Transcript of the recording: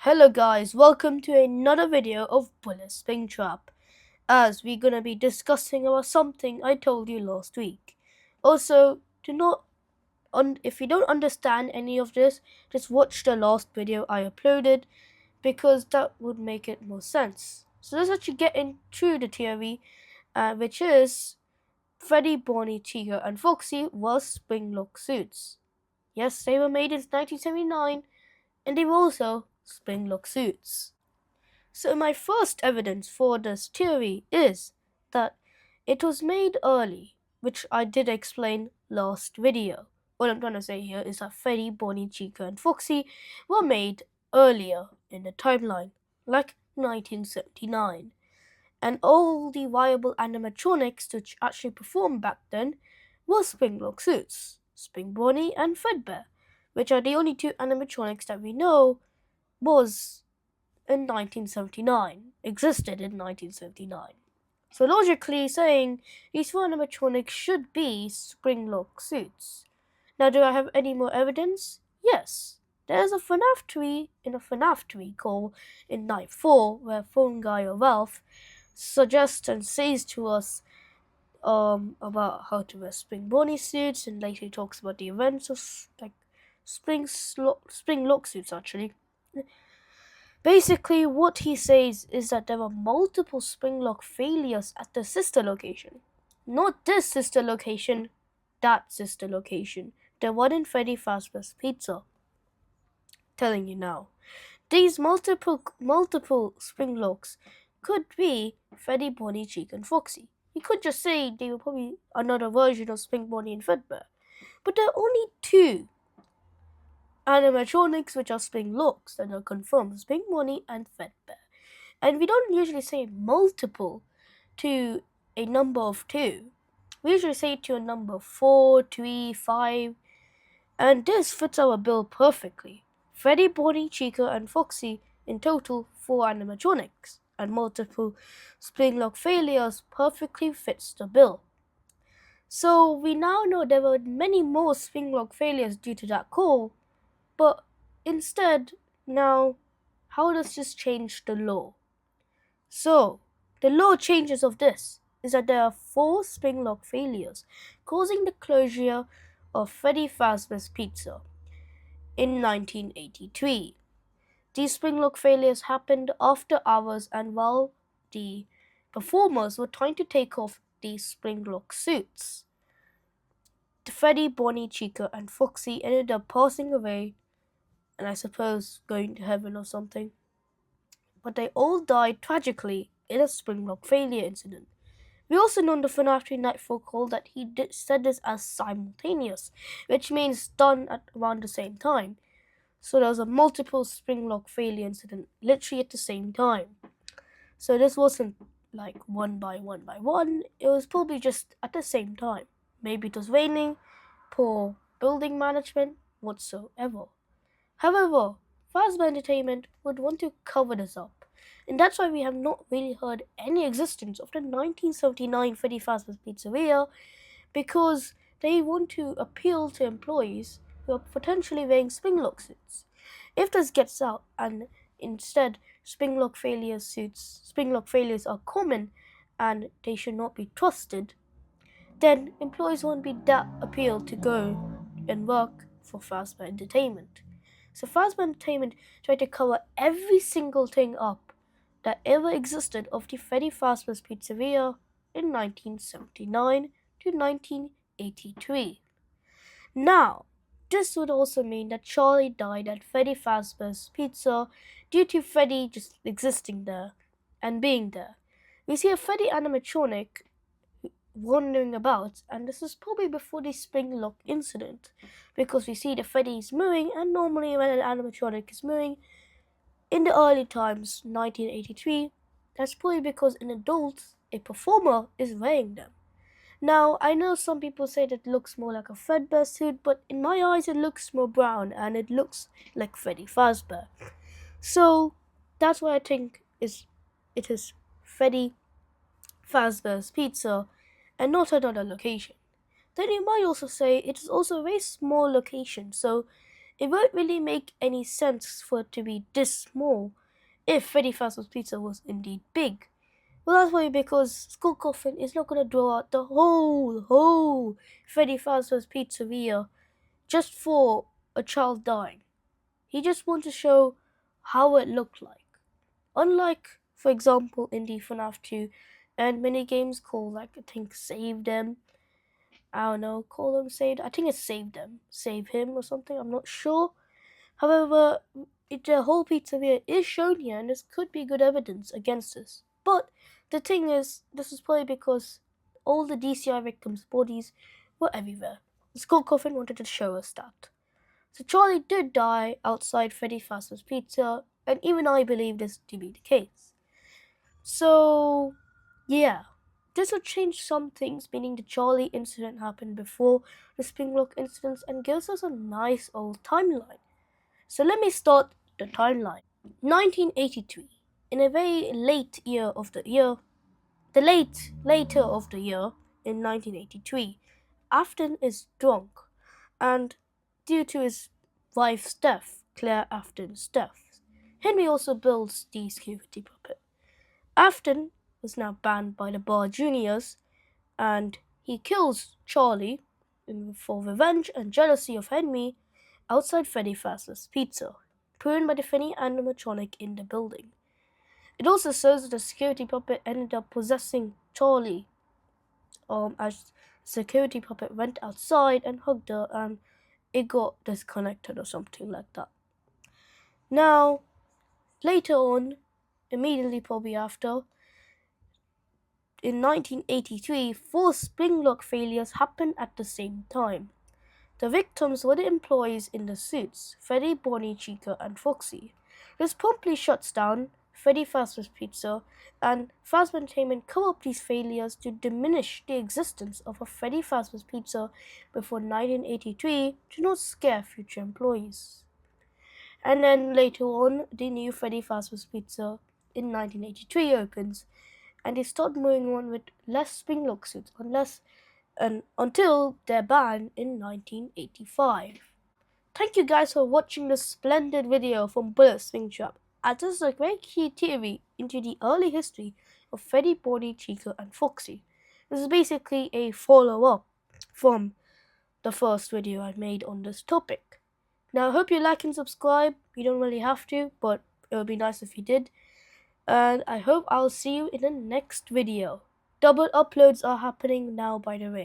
Hello guys, welcome to another video of Bullet Springtrap, as we're gonna be discussing about something I told you last week. Also, if you don't understand any of this, just watch the last video I uploaded because that would make it more sense. So let's actually get into the theory, which is Freddy, Bonnie, Chica, and Foxy were Springlock suits. Yes, they were made in 1979, and they were also Springlock suits. So my first evidence for this theory is that it was made early, which I did explain last video. What I'm trying to say here is that Freddy, Bonnie, Chica, and Foxy were made earlier in the timeline, like 1979. And all the viable animatronics to actually perform back then were Springlock suits, Spring Bonnie and Fredbear, which are the only two animatronics that we know was in 1979, existed in 1979. So logically saying, these four animatronics should be Springlock suits. Now, do I have any more evidence? Yes. There's a FNAF tree in a FNAF tree call in Night 4 where Phone Guy or Ralph suggests and says to us about how to wear Spring Bonnie suits, and later he talks about the events of like Springlock suits actually. Basically, what he says is that there were multiple Springlock failures at the sister location. Not this sister location, that sister location. The one in Freddy Fazbear's Pizza. Telling you now. These multiple Springlocks could be Freddy, Bonnie, Cheek, and Foxy. You could just say they were probably another version of Spring Bonnie and Fredbear. But there are only two animatronics which are Springlocks that are confirmed, Spring Bonnie and Fredbear. And we don't usually say multiple to a number of two. We usually say it to a number 4, 3, 5, and this fits our bill perfectly. Freddy, Bonnie, Chica, and Foxy in total 4 animatronics, and multiple Springlock failures perfectly fits the bill. So we now know there were many more Springlock failures due to that call, but instead, now, how does this change the law? So, the law changes of this is that there are 4 Springlock failures causing the closure of Freddy Fazbear's Pizza in 1983. These Springlock failures happened after hours and while the performers were trying to take off these Springlock suits. Freddy, Bonnie, Chica, and Foxy ended up passing away, and I suppose going to heaven or something. But they all died tragically in a Springlock failure incident. We also know in the FNAF Nightfall call that he said this as simultaneous, which means done at around the same time. So there was a multiple Springlock failure incident literally at the same time. So this wasn't like one by one, it was probably just at the same time. Maybe it was raining, poor building management, whatsoever. However, Fazbear Entertainment would want to cover this up, and that's why we have not really heard any existence of the 1979 Freddy Fazbear's Pizzeria, because they want to appeal to employees who are potentially wearing Springlock suits. If this gets out and instead Springlock failures are common and they should not be trusted, then employees won't be that appealed to go and work for Fazbear Entertainment. So Fazbear Entertainment tried to cover every single thing up that ever existed of the Freddy Fazbear's Pizzeria in 1979 to 1983. Now, this would also mean that Charlie died at Freddy Fazbear's Pizza due to Freddy just existing there and being there. We see a Freddy animatronic wandering about, and this is probably before the Springlock incident, because we see the Freddy is moving, and normally when an animatronic is moving in the early times, 1983, that's probably because in adults, a performer is wearing them. Now, I know some people say that it looks more like a Fredbear suit, but in my eyes it looks more brown and it looks like Freddy Fazbear. So, that's why I think it is Freddy Fazbear's Pizza and not another location. Then you might also say it is also a very small location, so It won't really make any sense for it to be this small if Freddy Fazbear's Pizza was indeed big. Well, that's why, because Skull Coffin is not going to draw out the whole Freddy Fazbear's Pizzeria just for a child dying. He just wants to show how it looked like. Unlike, for example, in the FNAF 2 and mini games called, like, I think Save Them. I don't know, call them Save. I think it's Save Them, Save Him or something. I'm not sure. However, the whole pizzeria is shown here, and this could be good evidence against this. But the thing is, this is probably because all the DCI victims' bodies were everywhere. The Skull Coffin wanted to show us that. So Charlie did die outside Freddy Fazbear's Pizza, and even I believe this to be the case. So, yeah. This will change some things, meaning the Charlie incident happened before the Springlock incidents and gives us a nice old timeline. So let me start the timeline. 1983. In a very late year of the year, later of the year in 1983, Afton is drunk, and due to his wife's death, Claire Afton's death, Henry also builds the security puppet. Afton was now banned by the Bar Juniors, and he kills Charlie for revenge and jealousy of Henry outside Freddy Fazbear's Pizza, proven by the funny animatronic in the building. It also shows that the security puppet ended up possessing Charlie as the security puppet went outside and hugged her, and it got disconnected or something like that. Now, later on, immediately probably after, in 1983, 4 Springlock failures happened at the same time. The victims were the employees in the suits, Freddy, Bonnie, Chica, and Foxy. This promptly shuts down Freddy Fazbear's Pizza, and Fazbear Entertainment cover up these failures to diminish the existence of a Freddy Fazbear's Pizza before 1983 to not scare future employees. And then later on, the new Freddy Fazbear's Pizza in 1983 opens, and they start moving on with less Springlock suits, until their ban in 1985. Thank you guys for watching this splendid video from Bullet Swing Trap, as this is a very key theory into the early history of Freddy, Bonnie, Chica, and Foxy. This is basically a follow-up from the first video I made on this topic. Now I hope you like and subscribe. You don't really have to, but it would be nice if you did. And I hope I'll see you in the next video. Double uploads are happening now, by the way.